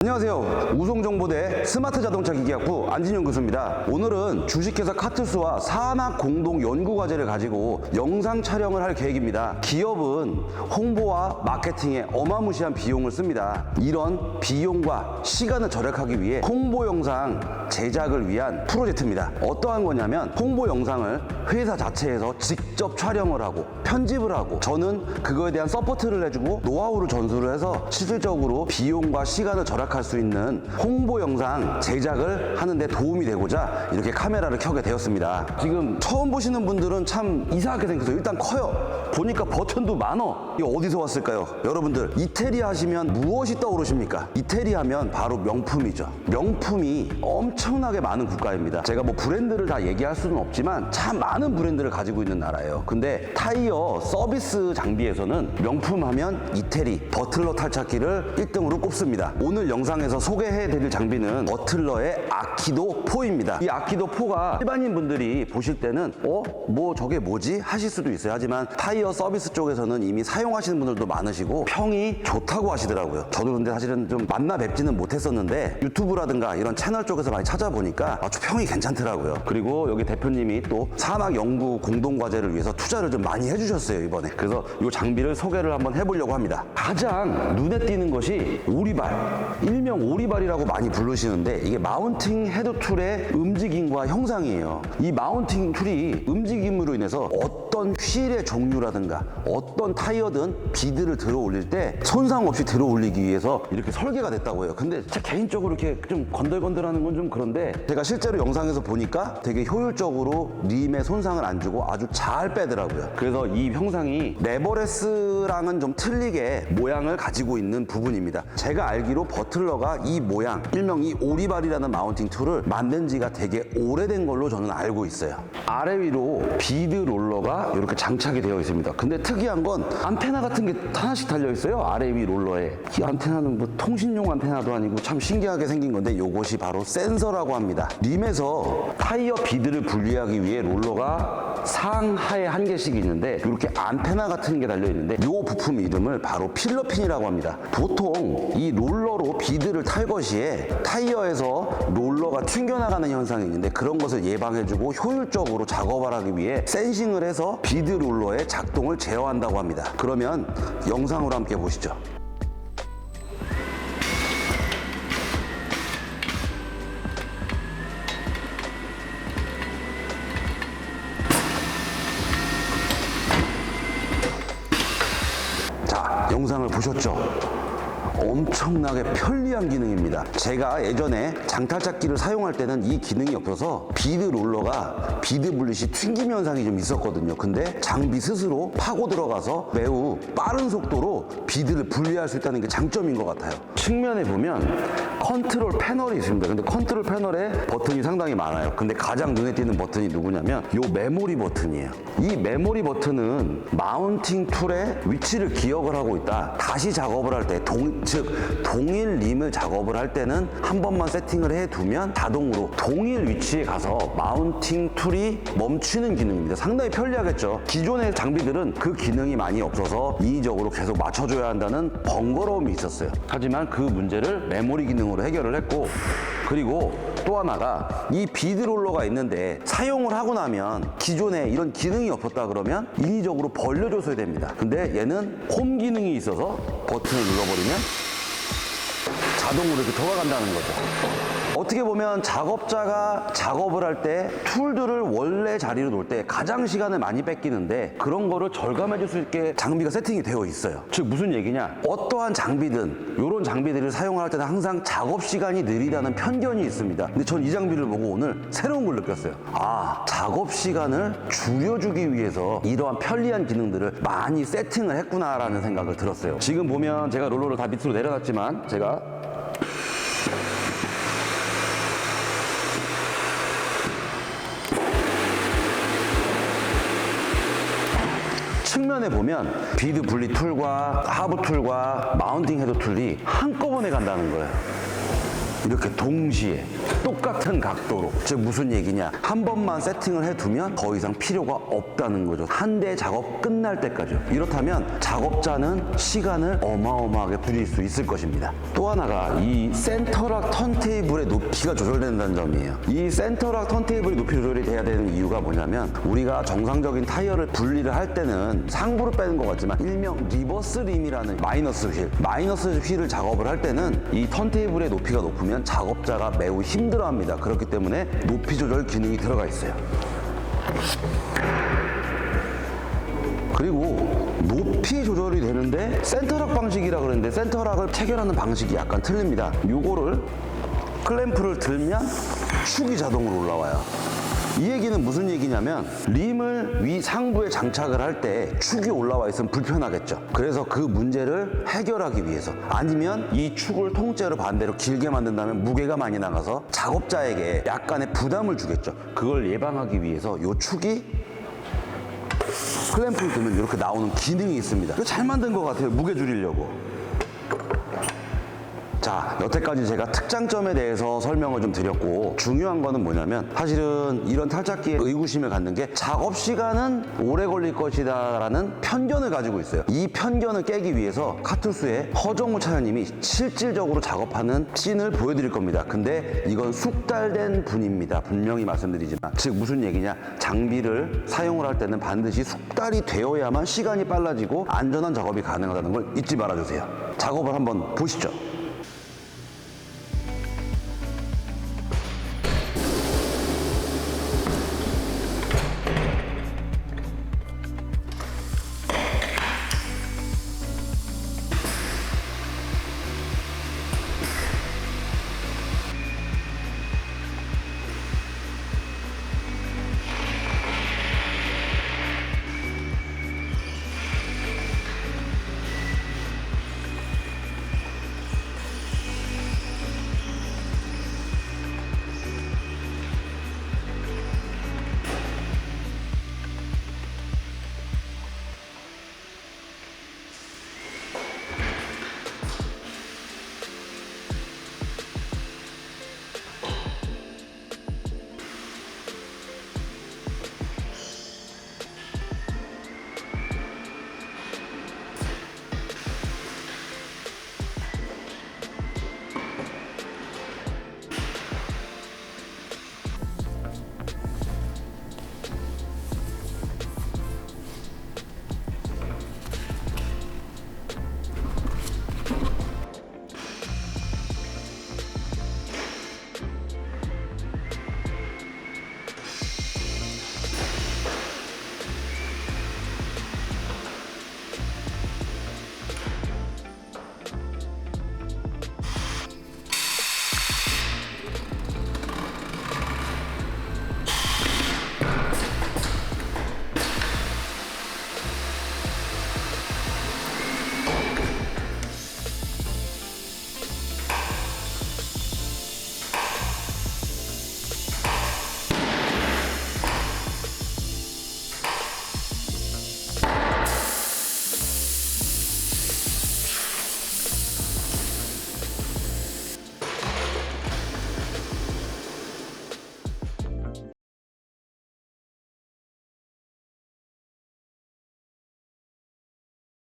안녕하세요. 우송정보대 스마트 자동차 기계학부 안진용 교수입니다. 오늘은 주식회사 카투스와 산학 공동 연구과제를 가지고 영상 촬영을 할 계획입니다. 기업은 홍보와 마케팅에 어마무시한 비용을 씁니다. 이런 비용과 시간을 절약하기 위해 홍보 영상 제작을 위한 프로젝트입니다. 어떠한 거냐면 홍보 영상을 회사 자체에서 직접 촬영을 하고 편집을 하고 저는 그거에 대한 서포트를 해주고 노하우를 전수를 해서 실질적으로 비용과 시간을 절약할 수 있는 홍보 영상 제작을 하는데 도움이 되고자 이렇게 카메라를 켜게 되었습니다. 지금 처음 보시는 분들은 참 이상하게 생겨서 일단 커요. 보니까 버튼도 많어. 이거 어디서 왔을까요? 여러분들 이태리 하시면 무엇이 떠오르십니까? 이태리 하면 바로 명품이죠. 명품이 엄청나게 많은 국가입니다. 제가 뭐 브랜드를 다 얘기할 수는 없지만 참 많은 브랜드를 가지고 있는 나라예요. 근데 타이어 서비스 장비에서는 명품 하면 이태리 버틀러 탈착기를 1등으로 꼽습니다. 오늘 영상에서 소개해드릴 장비는 버틀러의 아키도 4입니다. 이 아키도 4가 일반인 분들이 보실 때는 뭐 저게 뭐지? 하실 수도 있어요. 하지만 타이어 서비스 쪽에서는 이미 사용하시는 분들도 많으시고 평이 좋다고 하시더라고요. 저도 근데 사실은 좀 만나 뵙지는 못했었는데 유튜브라든가 이런 채널 쪽에서 많이 찾아보니까 아주 평이 괜찮더라고요. 그리고 여기 대표님이 또 산학 연구 공동 과제를 위해서 투자를 좀 많이 해주셨어요, 이번에. 그래서 이 장비를 소개를 한번 해보려고 합니다. 가장 눈에 띄는 것이 오리발, 일명 오리발이라고 많이 부르시는데 이게 마운팅 헤드 툴의 움직임과 형상이에요. 이 마운팅 툴이 움직임으로 인해서 어떤 휠의 종류라든가 어떤 타이어든 비드를 들어 올릴 때 손상 없이 들어 올리기 위해서 이렇게 설계가 됐다고 해요. 근데 제 개인적으로 이렇게 좀 건들건들하는 건 좀 그런데 제가 실제로 영상에서 보니까 되게 효율적으로 림에 손상을 안 주고 아주 잘 빼더라고요. 그래서 이 형상이 레버레스랑은 좀 틀리게 모양을 가지고 있는 부분입니다. 제가 알기로 버틀러가 이 모양, 일명 이 오리발이라는 마운팅 툴을 만든 지가 되게 오래된 걸로 저는 알고 있어요. 아래 위로 비드 롤러가 이렇게 장착이 되어 있습니다. 근데 특이한 건 안테나 같은 게 하나씩 달려 있어요. 아래 위 롤러에. 이 안테나는 뭐 통신용 안테나도 아니고 참 신기하게 생긴 건데 이것이 바로 센서라고 합니다. 림에서 타이어 비드를 분리하기 위해 롤러가 상하에 한 개씩 있는데 이렇게 안테나 같은 게 달려 있는데 이 부품 이름을 바로 필러핀이라고 합니다. 보통 이 롤러로 비드를 탈 시에 타이어에서 롤러가 튕겨나가는 현상이 있는데 그런 것을 예방해주고 효율적으로 작업을 하기 위해 센싱을 해서 비드 롤러의 작동을 제어한다고 합니다. 그러면 영상으로 함께 보시죠. 자, 영상을 보셨죠? 엄청나게 편리한 기능입니다. 제가 예전에 장탈착기를 사용할 때는 이 기능이 없어서 비드 롤러가 비드 분릿이 튕김 현상이 좀 있었거든요. 근데 장비 스스로 파고 들어가서 매우 빠른 속도로 비드를 분리할 수 있다는 게 장점인 것 같아요. 측면에 보면 컨트롤 패널이 있습니다. 근데 컨트롤 패널에 버튼이 상당히 많아요. 근데 가장 눈에 띄는 버튼이 누구냐면 이 메모리 버튼이에요. 이 메모리 버튼은 마운팅 툴의 위치를 기억을 하고 있다. 다시 작업을 할 때 동일 림을 작업을 할 때는 한 번만 세팅을 해두면 자동으로 동일 위치에 가서 마운팅 툴이 멈추는 기능입니다. 상당히 편리하겠죠. 기존의 장비들은 그 기능이 많이 없어서 인위적으로 계속 맞춰줘야 한다는 번거로움이 있었어요. 하지만 그 문제를 메모리 기능으로 해결을 했고, 그리고 또 하나가 이 비드 롤러가 있는데 사용을 하고 나면 기존에 이런 기능이 없었다 그러면 인위적으로 벌려줘야 됩니다. 근데 얘는 홈 기능이 있어서 버튼을 눌러버리면 자동으로 이렇게 돌아간다는 거죠. 어떻게 보면 작업자가 작업을 할 때 툴들을 원래 자리로 놓을 때 가장 시간을 많이 뺏기는데 그런 거를 절감해 줄 수 있게 장비가 세팅이 되어 있어요. 즉 무슨 얘기냐, 어떠한 장비든 이런 장비들을 사용할 때는 항상 작업 시간이 느리다는 편견이 있습니다. 근데 전 이 장비를 보고 오늘 새로운 걸 느꼈어요. 아, 작업 시간을 줄여주기 위해서 이러한 편리한 기능들을 많이 세팅을 했구나라는 생각을 들었어요. 지금 보면 제가 롤러를 다 밑으로 내려놨지만 제가 측면에 보면 비드 분리 툴과 하부 툴과 마운팅 헤드 툴이 한꺼번에 간다는 거예요. 이렇게 동시에. 똑같은 각도로. 즉 무슨 얘기냐, 한 번만 세팅을 해두면 더 이상 필요가 없다는 거죠. 한 대 작업 끝날 때까지요. 이렇다면 작업자는 시간을 어마어마하게 줄일 수 있을 것입니다. 또 하나가 이 센터락 턴테이블의 높이가 조절된다는 점이에요. 이 센터락 턴테이블의 높이 조절이 돼야 되는 이유가 뭐냐면, 우리가 정상적인 타이어를 분리를 할 때는 상부를 빼는 것 같지만 일명 리버스 림이라는 마이너스 휠을 작업을 할 때는 이 턴테이블의 높이가 높으면 작업자가 매우 힘들어합니다. 그렇기 때문에 높이 조절 기능이 들어가 있어요. 그리고 높이 조절이 되는데 센터락 방식이라 그러는데, 센터락을 체결하는 방식이 약간 틀립니다. 요거를 클램프를 들면 축이 자동으로 올라와요. 이 얘기는 무슨 얘기냐면, 림을 위 상부에 장착을 할 때 축이 올라와 있으면 불편하겠죠. 그래서 그 문제를 해결하기 위해서, 아니면 이 축을 통째로 반대로 길게 만든다면 무게가 많이 나가서 작업자에게 약간의 부담을 주겠죠. 그걸 예방하기 위해서 이 축이 클램프를 들면 이렇게 나오는 기능이 있습니다. 이거 잘 만든 것 같아요. 무게 줄이려고. 자, 여태까지 제가 특장점에 대해서 설명을 좀 드렸고, 중요한 거는 뭐냐면, 사실은 이런 탈착기에 의구심을 갖는 게 작업 시간은 오래 걸릴 것이다 라는 편견을 가지고 있어요. 이 편견을 깨기 위해서 카투스의 허정우 차장님이 실질적으로 작업하는 씬을 보여드릴 겁니다. 근데 이건 숙달된 분입니다. 분명히 말씀드리지만. 즉 무슨 얘기냐, 장비를 사용을 할 때는 반드시 숙달이 되어야만 시간이 빨라지고 안전한 작업이 가능하다는 걸 잊지 말아주세요. 작업을 한번 보시죠.